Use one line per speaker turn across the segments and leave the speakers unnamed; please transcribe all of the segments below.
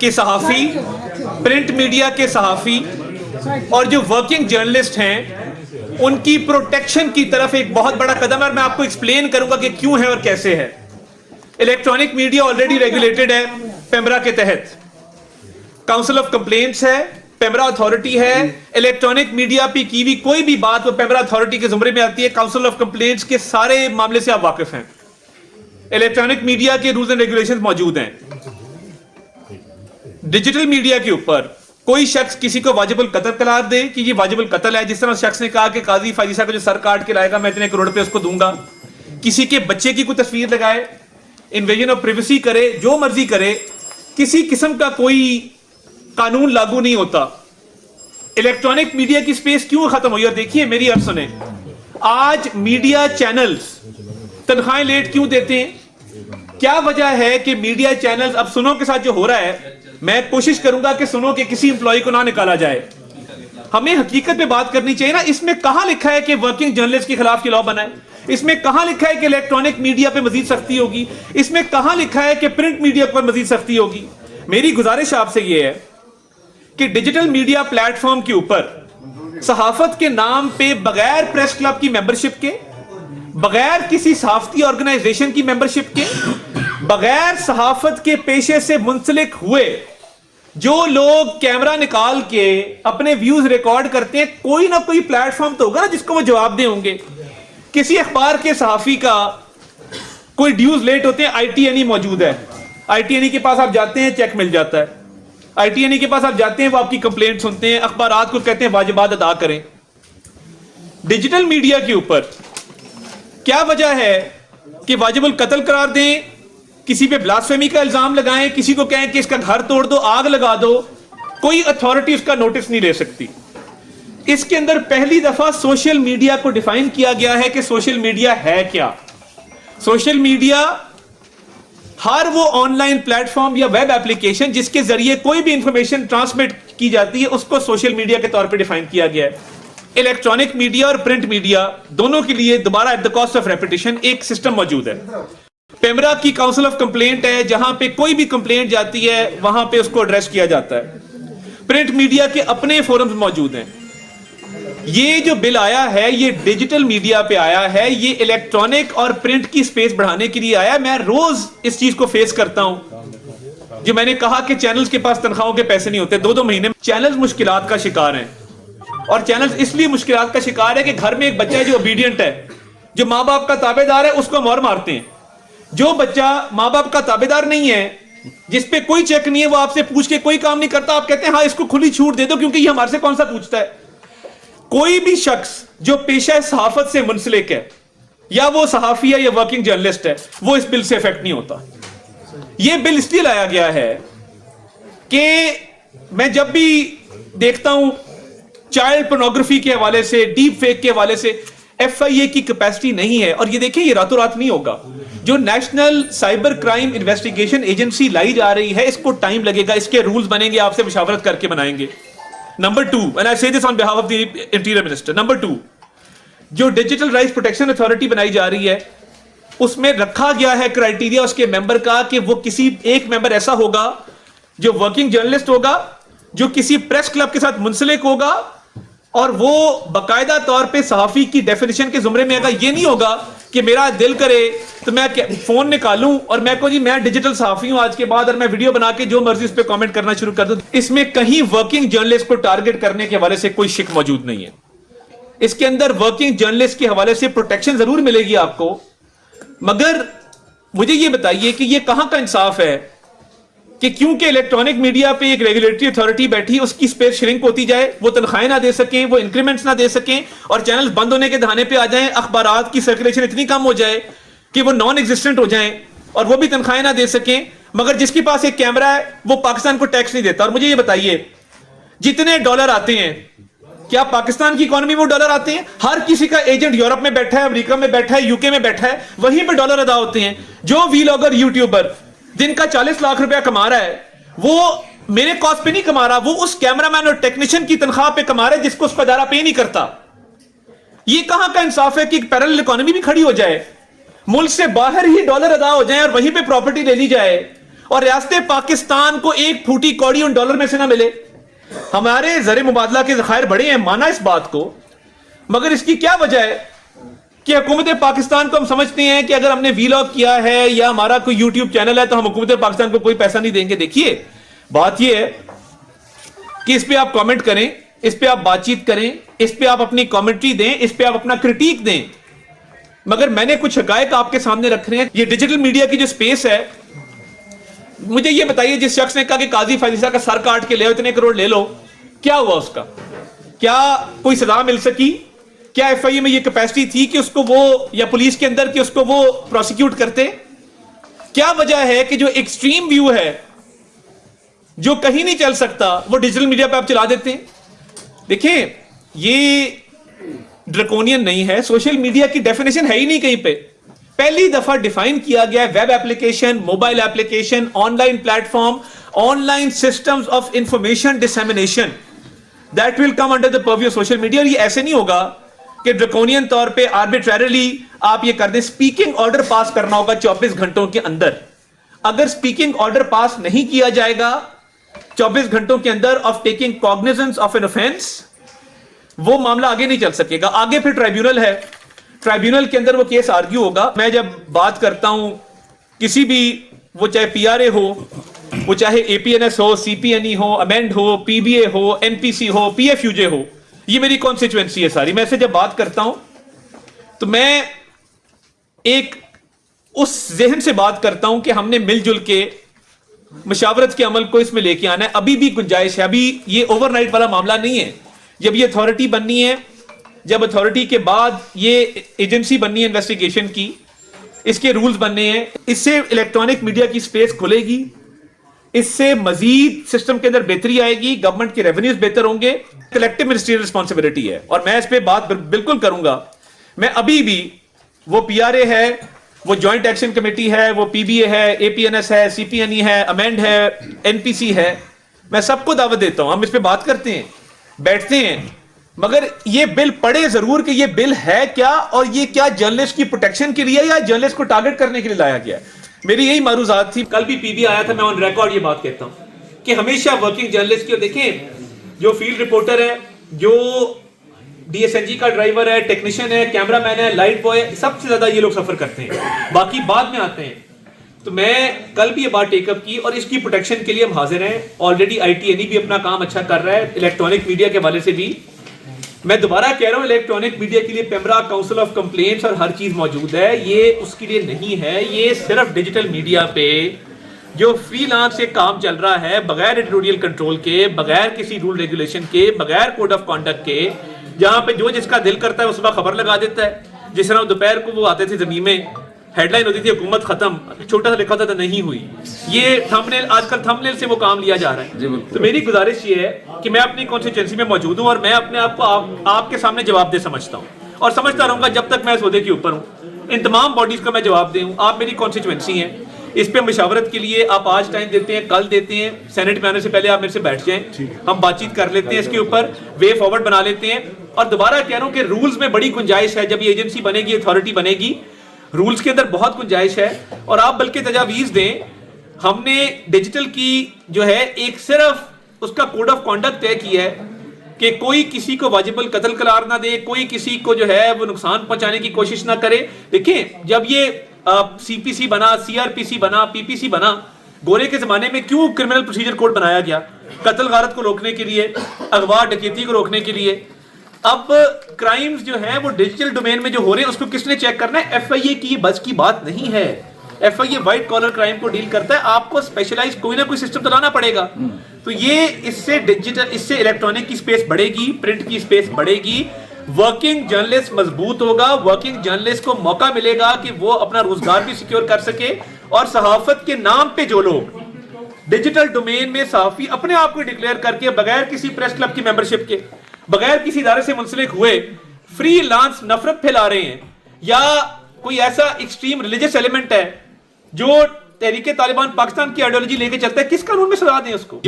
کے صحافی, print media کے صحافی اور جو ورکنگ جرنلسٹ ہیں ان کی پروٹیکشن کی طرف ایک بہت بڑا قدم ہے, اور میں آپ کو ایکسپلین کروں گا کہ کیوں ہے اور کیسے ہے. الیکٹرانک میڈیا آلریڈی ریگولیٹڈ ہے پیمرا کے تحت, کاؤنسل آف کمپلینٹس ہے, پیمرا اتھارٹی ہے. الیکٹرانک میڈیا پہ کی ہوئی کوئی بھی بات وہ پیمرا اتھارٹی کے زمرے میں آتی ہے. کاؤنسل آف کمپلینٹس کے سارے معاملے سے آپ واقف ہیں. الیکٹرانک میڈیا کے رولز اینڈ ریگولیشن موجود ہیں. ڈیجیٹل میڈیا کے اوپر کوئی شخص کسی کو واجب القتل قرار دے کہ یہ واجب القتل ہے, جس طرح شخص نے کہا کہ قاضی فائزی صاحب کو جو سر کاٹ کے لائے گا میں اتنے کروڑ پہ اس کو دوں گا, کسی کے بچے کی کوئی تصویر لگائے, انویژن آف پریویسی کرے, جو مرضی کرے, کسی قسم کا کوئی قانون لاگو نہیں ہوتا. الیکٹرانک میڈیا کی سپیس کیوں ختم ہوئی؟ اور دیکھیے میری عرض سنیں, آج میڈیا چینلز تنخواہیں لیٹ کیوں دیتے ہیں؟ کیا وجہ ہے کہ میڈیا چینلز, اب سنو کے ساتھ جو ہو رہا ہے, میں کوشش کروں گا کہ سنو کے کسی امپلائی کو نہ نکالا جائے. ہمیں حقیقت پہ بات کرنی چاہیے نا. اس میں کہاں لکھا ہے کہ ورکنگ جرنلسٹ کے خلاف یہ لا بنا ہے؟ اس میں کہاں لکھا ہے کہ الیکٹرانک میڈیا پہ مزید سختی ہوگی؟ اس میں کہاں لکھا ہے کہ پرنٹ میڈیا پر مزید سختی ہوگی؟ میری گزارش آپ سے یہ ہے کہ ڈیجیٹل میڈیا پلیٹ فارم کے اوپر صحافت کے نام پہ بغیر پریس کلب کی ممبرشپ کے, بغیر کسی صحافتی آرگنائزیشن کی ممبرشپ کے, بغیر صحافت کے پیشے سے منسلک ہوئے جو لوگ کیمرہ نکال کے اپنے ویوز ریکارڈ کرتے ہیں, کوئی نہ کوئی پلیٹ فارم تو ہوگا نا جس کو وہ جواب دے ہوں گے. کسی اخبار کے صحافی کا کوئی ڈیوز لیٹ ہوتے ہیں, آئی ٹی این ای موجود ہے, آئی ٹی این ای کے پاس آپ جاتے ہیں چیک مل جاتا ہے, آئی ٹی این ای کے پاس آپ جاتے ہیں وہ آپ کی کمپلینٹ سنتے ہیں, اخبارات کو کہتے ہیں واجبات ادا کریں. ڈیجیٹل میڈیا کے اوپر کیا وجہ ہے کہ واجب القتل قرار دیں, کسی پہ بلاسفیمی کا الزام لگائیں, کسی کو کہیں کہ اس کا گھر توڑ دو, آگ لگا دو, کوئی اتھارٹی اس کا نوٹس نہیں لے سکتی. اس کے اندر پہلی دفعہ سوشل میڈیا کو ڈیفائن کیا گیا ہے کہ سوشل میڈیا ہے کیا. سوشل میڈیا ہر وہ آن لائن پلیٹ فارم یا ویب ایپلیکیشن جس کے ذریعے کوئی بھی انفارمیشن ٹرانسمٹ کی جاتی ہے اس کو سوشل میڈیا کے طور پہ ڈیفائن کیا گیا ہے. الیکٹرانک میڈیا اور پرنٹ میڈیا دونوں کے لیے دوبارہ at the cost of repetition ایک سسٹم موجود ہے. پیمرا کی کاؤنسل آف کمپلینٹ ہے, جہاں پہ کوئی بھی کمپلینٹ جاتی ہے وہاں پہ اس کو ایڈریس کیا جاتا ہے. پرنٹ میڈیا کے اپنے فورمز موجود ہیں. یہ جو بل آیا ہے یہ ڈیجیٹل میڈیا پہ آیا ہے, یہ الیکٹرانک اور پرنٹ کی سپیس بڑھانے کے لیے آیا ہے. میں روز اس چیز کو فیس کرتا ہوں. جو میں نے کہا کہ چینلز کے پاس تنخواہوں کے پیسے نہیں ہوتے, 2 مہینے چینلز مشکلات کا شکار ہیں. اور چینلز اس لیے مشکلات کا شکار ہے کہ گھر میں ایک بچہ ہے جو اوبیڈینٹ ہے, جو ماں باپ کا تابع دار ہے, اس کو مور مارتے ہیں. جو بچہ ماں باپ کا تابع دار نہیں ہے, جس پہ کوئی چیک نہیں ہے, وہ آپ سے پوچھ کے کوئی کام نہیں کرتا, آپ کہتے ہیں ہاں اس کو کھلی چھوٹ دے دو کیونکہ یہ ہمارے سے کون سا پوچھتا ہے. کوئی بھی شخص جو پیشہ صحافت سے منسلک ہے, یا وہ صحافی ہے یا ورکنگ جرنلسٹ ہے, وہ اس بل سے افیکٹ نہیں ہوتا. یہ بل اس لیے لایا گیا ہے کہ میں جب بھی دیکھتا ہوں چائلڈ پورنوگرافی کے حوالے سے, ڈیپ فیک کے حوالے سے, ایف آئی اے کی کیپیسٹی نہیں ہے. اور یہ دیکھیں یہ راتوں رات نہیں ہوگا. جو national cyber crime investigation agency لائی جا رہی ہے اس کو ٹائم لگے گا, اس کے رولز بنیں گے, آپ سے مشاورت کر کے بنائیں گے. Number 2, and I say this on behalf of the Interior Minister, number 2, جو ڈیجیٹل رائٹس پروٹیکشن اتھارٹی بنائی جا رہی ہے اس میں رکھا گیا ہے کرائٹیریا اس کے ممبر کا کہ وہ کسی ایک ممبر ایسا ہوگا جو ورکنگ جرنلسٹ ہوگا, جو کسی پریس کلب کے ساتھ منسلک ہوگا, اور وہ باقاعدہ طور پہ صحافی کی ڈیفینیشن کے زمرے میں آگا. یہ نہیں ہوگا کہ میرا دل کرے تو میں فون نکالوں اور میں کہوں جی میں ڈیجیٹل صحافی ہوں آج کے بعد, اور میں ویڈیو بنا کے جو مرضی اس پہ کامنٹ کرنا شروع کر دوں. اس میں کہیں ورکنگ جرنلسٹ کو ٹارگٹ کرنے کے حوالے سے کوئی شک موجود نہیں ہے. اس کے اندر ورکنگ جرنلسٹ کے حوالے سے پروٹیکشن ضرور ملے گی آپ کو, مگر مجھے یہ بتائیے کہ یہ کہاں کا انصاف ہے کہ کیونکہ الیکٹرانک میڈیا پہ ایک ریگولیٹری اتھارٹی بیٹھی, اس کی سپیس شرنک ہوتی جائے, وہ تنخواہیں نہ دے سکیں, وہ انکریمنٹس نہ دے سکیں, اور چینلز بند ہونے کے دہانے پہ آ جائیں, اخبارات کی سرکولیشن اتنی کم ہو جائے کہ وہ نان ایگزسٹنٹ ہو جائیں, اور وہ بھی تنخواہیں نہ دے سکیں, مگر جس کے پاس ایک کیمرہ ہے وہ پاکستان کو ٹیکس نہیں دیتا. اور مجھے یہ بتائیے جتنے ڈالر آتے ہیں کیا پاکستان کی اکانومی میں وہ ڈالر آتے ہیں؟ ہر کسی کا ایجنٹ یورپ میں بیٹھا ہے, امریکہ میں بیٹھا ہے, UK میں بیٹھا ہے, وہیں پہ ڈالر ادا ہوتے ہیں. جو ویلاگر یوٹیوبر جن کا 40 لاکھ روپیہ کما رہا ہے وہ میرے کاسٹ پہ نہیں کما رہا, وہ اس کیمرہ مین اور ٹیکنیشین کی تنخواہ پہ کما رہا ہے جس کو اس کا ادارہ پے نہیں کرتا. یہ کہاں کا انصاف ہے کہ ایک پیرلل اکانومی بھی کھڑی ہو جائے, ملک سے باہر ہی ڈالر ادا ہو جائیں اور وہیں پہ پراپرٹی لے لی جائے, اور ریاست پاکستان کو ایک پھوٹی کوڑی ان ڈالر میں سے نہ ملے. ہمارے زر مبادلہ کے ذخائر بڑے ہیں, مانا اس بات کو, مگر اس کی کیا وجہ ہے کہ حکومت پاکستان کو ہم سمجھتے ہیں کہ اگر ہم نے ویلاگ کیا ہے یا ہمارا کوئی یوٹیوب چینل ہے تو ہم حکومت پاکستان کو کوئی پیسہ نہیں دیں گے. دیکھیے بات یہ ہے کہ اس پہ آپ کامنٹ کریں, اس پہ آپ بات چیت کریں, اس پہ آپ اپنی کامنٹری دیں, اس پہ آپ اپنا کرٹیک دیں, مگر میں نے کچھ حقائق آپ کے سامنے رکھ رہے ہیں. یہ ڈیجیٹل میڈیا کی جو سپیس ہے, مجھے یہ بتائیے, جس شخص نے کہا کہ قاضی فائزہ کا سر کاٹ کے لے لو, اتنے کروڑ لے لو, کیا ہوا اس کا؟ کیا کوئی سزا مل سکی؟ کیا ایف آئی اے میں یہ کیپیسٹی تھی کہ اس کو وہ, یا پولیس کے اندر کہ اس کو وہ پروسیکیوٹ کرتے؟ کیا وجہ ہے کہ جو ایکسٹریم ویو ہے جو کہیں نہیں چل سکتا وہ ڈیجیٹل میڈیا پہ آپ چلا دیتے ہیں؟ دیکھیں یہ ڈرکونین نہیں ہے, سوشل میڈیا کی ڈیفینیشن ہے ہی نہیں کہیں پہ. پہلی دفعہ ڈیفائن کیا گیا ہے web application, mobile application, online platform, online systems of information dissemination that will come under the purview of social media. اور یہ ایسے نہیں ہوگا کہ ڈرکونین طور پہ آربیٹریرلی آپ یہ کر دیں. اسپیکنگ آرڈر پاس کرنا ہوگا 24 گھنٹوں کے اندر. اگر اسپیکنگ آرڈر پاس نہیں کیا جائے گا 24 گھنٹوں کے اندر of taking cognizance of an offence, وہ معاملہ آگے نہیں چل سکے گا. آگے پھر ٹرائیبیونل ہے, ٹرائیبیونل کے اندر وہ کیس آرگیو ہوگا. میں جب بات کرتا ہوں کسی بھی, وہ چاہے پی آر اے ہو, وہ چاہے اے پی این ایس ہو, سی پی این ای ہو, امینڈ ہو, پی بی اے ہو, این پی سی ہو, پی ایف یو جے ہو, یہ میری کانسٹیچوئنسی ہے ساری. میں سے جب بات کرتا ہوں تو میں ایک اس ذہن سے بات کرتا ہوں کہ ہم نے مل جل کے مشاورت کے عمل کو اس میں لے کے آنا ہے. ابھی بھی گنجائش ہے, ابھی یہ اوور نائٹ والا معاملہ نہیں ہے. جب یہ اتھارٹی بننی ہے, جب اتھارٹی کے بعد یہ ایجنسی بننی ہے انویسٹیگیشن کی, اس کے رولز بننے ہیں, اس سے الیکٹرانک میڈیا کی سپیس کھلے گی, اس سے مزید سسٹم کے اندر بہتری آئے گی, گورنمنٹ کے ریونیوز بہتر ہوں گے. کلیکٹیو منسٹریل رسپانسبلٹی ہے, اور میں اس پہ بات بالکل کروں گا. میں ابھی بھی, وہ پی آر اے ہے, وہ جوائنٹ ایکشن کمیٹی ہے, وہ پی بی اے ہے, اے پی این ایس ہے, سی پی این ای ہے, امینڈ ہے, این پی سی ہے, میں سب کو دعوت دیتا ہوں, ہم اس پہ بات کرتے ہیں, بیٹھتے ہیں, مگر یہ بل پڑھے ضرور کہ یہ بل ہے کیا, اور یہ کیا جرنلسٹ کی پروٹیکشن کے لیے یا جرنلسٹ کو ٹارگٹ کرنے کے لیے لایا گیا ہے. میری یہی معروضات تھی. کل بھی پی بی آیا تھا, میں آن ریکارڈ یہ بات کہتا ہوں کہ ہمیشہ ورکنگ جرنلسٹ کی, اور دیکھیں جو فیلڈ رپورٹر ہے, جو ڈی ایس این جی کا ڈرائیور ہے, ٹیکنیشین ہے, کیمرہ مین ہے, لائٹ بوائے, سب سے زیادہ یہ لوگ سفر کرتے ہیں, باقی بعد میں آتے ہیں. تو میں کل بھی یہ بات ٹیک اپ کی, اور اس کی پروٹیکشن کے لیے ہم حاضر ہیں. آلریڈی آئی ٹی این ای بھی اپنا کام اچھا کر رہا ہے, الیکٹرانک میڈیا کے حوالے سے بھی. میں دوبارہ کہہ رہا ہوں, الیکٹرانک میڈیا کے لیے پیمرا, کاؤنسل آف کمپلینٹس اور ہر چیز موجود ہے. یہ اس کے لیے نہیں ہے, یہ صرف ڈیجیٹل میڈیا پہ جو فری لانس سے کام چل رہا ہے, بغیر ایڈیٹوریل کنٹرول کے, بغیر کسی رول ریگولیشن کے, بغیر کوڈ آف کانڈکٹ کے, جہاں پہ جو جس کا دل کرتا ہے وہ صبح خبر لگا دیتا ہے. جس طرح دوپہر کو وہ آتے تھے زمین میں, ہیڈ لائن ہوتی تھی حکومت ختم, چھوٹا سا لکھا ہوتا تھا نہیں ہوئی. یہ تھمبنیل, آج کل تھمبنیل سے وہ کام لیا جا رہا ہے. تو میری گزارش یہ ہے کہ میں اپنی کانسٹیچوئنسی میں موجود ہوں, اور میں اپنے آپ کو آپ کے سامنے جواب دہ سمجھتا ہوں, اور سمجھتا رہوں گا جب تک میں اس عہدے کے اوپر ہوں. ان تمام باڈیز کا میں جواب دے ہوں. آپ میری کانسٹیچوئنسی ہیں, اس پہ مشاورت کے لیے آپ آج ٹائم دیتے ہیں, کل دیتے ہیں, سینٹ میں آنے سے پہلے آپ میرے سے بیٹھ جائیں, ہم بات چیت کر لیتے ہیں, اس کے اوپر وے فارورڈ بنا لیتے ہیں. اور دوبارہ کہہ رہا ہوں کہ رولز میں بڑی گنجائش ہے. جب یہ ایجنسی بنے گی, اتھارٹی بنے گی, رولز کے اندر بہت گنجائش ہے. اور آپ بلکہ تجاویز دیں. ہم نے ڈیجیٹل کی جو ہے ایک صرف اس کا کوڈ آف کانڈکٹ طے کیا ہے کہ کوئی کسی کو واجب القتل قرار نہ دے, کوئی کسی کو جو ہے وہ نقصان پہنچانے کی کوشش نہ کرے. دیکھیں جب یہ سی پی سی بنا, سی آر پی سی بنا, پی پی سی بنا, گورے کے زمانے میں کیوں کرمنل پروسیجر کوڈ بنایا گیا؟ قتل غارت کو روکنے کے لیے, اغوا ڈکیتی کو روکنے کے لیے. اب کرائمز جو ہیں وہ ڈیجیٹل ڈومین میں جو ہو رہے ہیں, اس کو کس نے چیک کرنا ہے؟ ایف آئی اے کی بس کی بات نہیں ہے. F I A white collar crime کو ڈیل کرتا ہے. آپ کو اسپیشلائز کوئی نہ کوئی سسٹم چلانا پڑے گا. تو یہ اس سے ڈیجیٹل, اس سے الیکٹرانک کی سپیس بڑھے گی, پرنٹ کی سپیس بڑھے گی, ورکنگ جرنلسٹ مضبوط ہوگا, ورکنگ جرنلسٹ کو موقع ملے گا کہ وہ اپنا روزگار بھی سیکیور کر سکے. اور صحافت کے نام پہ جو لوگ ڈیجیٹل ڈومین میں صحافی اپنے آپ کو ڈکلیئر کر کے, بغیر کسی پریس کلب کی ممبرشپ کے, بغیر کسی ادارے سے منسلک ہوئے فری لانس نفرت پھیلا رہے ہیں, یا کوئی ایسا ایکسٹریم ریلیجس ایلیمنٹ ہے جو تحریک طالبان پاکستان کی آئیڈیالوجی لے کے چلتا ہے, کس قانون میں سزا دیں اس کو؟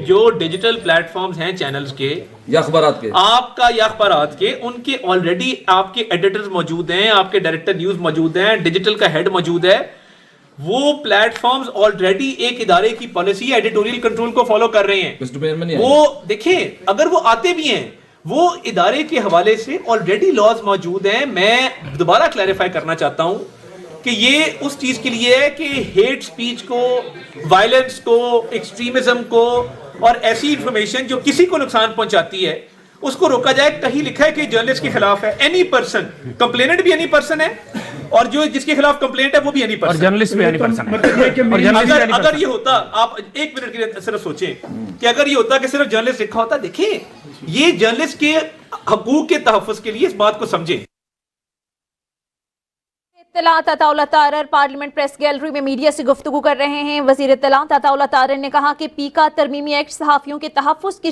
جو ڈیجیٹل پلیٹ فارمز ہیں چینلز کے
یا اخبارات کے,
آپ کا یا اخبارات کے, ان کے آلریڈی آپ کے ایڈیٹرز موجود ہیں, آپ کے ڈائریکٹر نیوز موجود ہیں, ڈیجیٹل کا ہیڈ موجود ہے. وہ پلیٹ فارمز آلریڈی ایک ادارے کی پالیسی ایڈیٹوریل کنٹرول کو فالو کر رہے ہیں. وہ دیکھیں اگر وہ آتے بھی ہیں وہ ادارے کے حوالے سے آلریڈی لاز موجود ہیں. میں دوبارہ کلیریفائی کرنا چاہتا ہوں کہ یہ اس چیز کے لیے ہے کہ ہیٹ سپیچ کو, وائلنس کو, ایکسٹریمزم کو اور ایسی انفارمیشن جو کسی کو نقصان پہنچاتی ہے اس کو روکا جائے. کہیں لکھا ہے کہ جرنلسٹ کے خلاف ہے, اینی پرسن, کمپلیننٹ بھی اینی پرسن ہے اور جو جس کے خلاف کمپلینٹ ہے وہ بھی اینی پرسن, اور جرنلسٹ بھی اینی پرسن ہے. اگر یہ ہوتا, آپ ایک منٹ کے لیے صرف سوچیں کہ اگر یہ ہوتا کہ صرف جرنلسٹ لکھا ہوتا, دیکھیں یہ جرنلسٹ کے حقوق کے تحفظ کے لیے اس بات کو سمجھیں.
اطلاعات عطا اللہ طارر پارلیمنٹ پریس گیلری میں میڈیا سے گفتگو کر رہے ہیں. وزیر اطلاعات عطا اللہ طارر نے کہا کہ پیکا ترمیمی ایکٹ صحافیوں کے تحفظ کی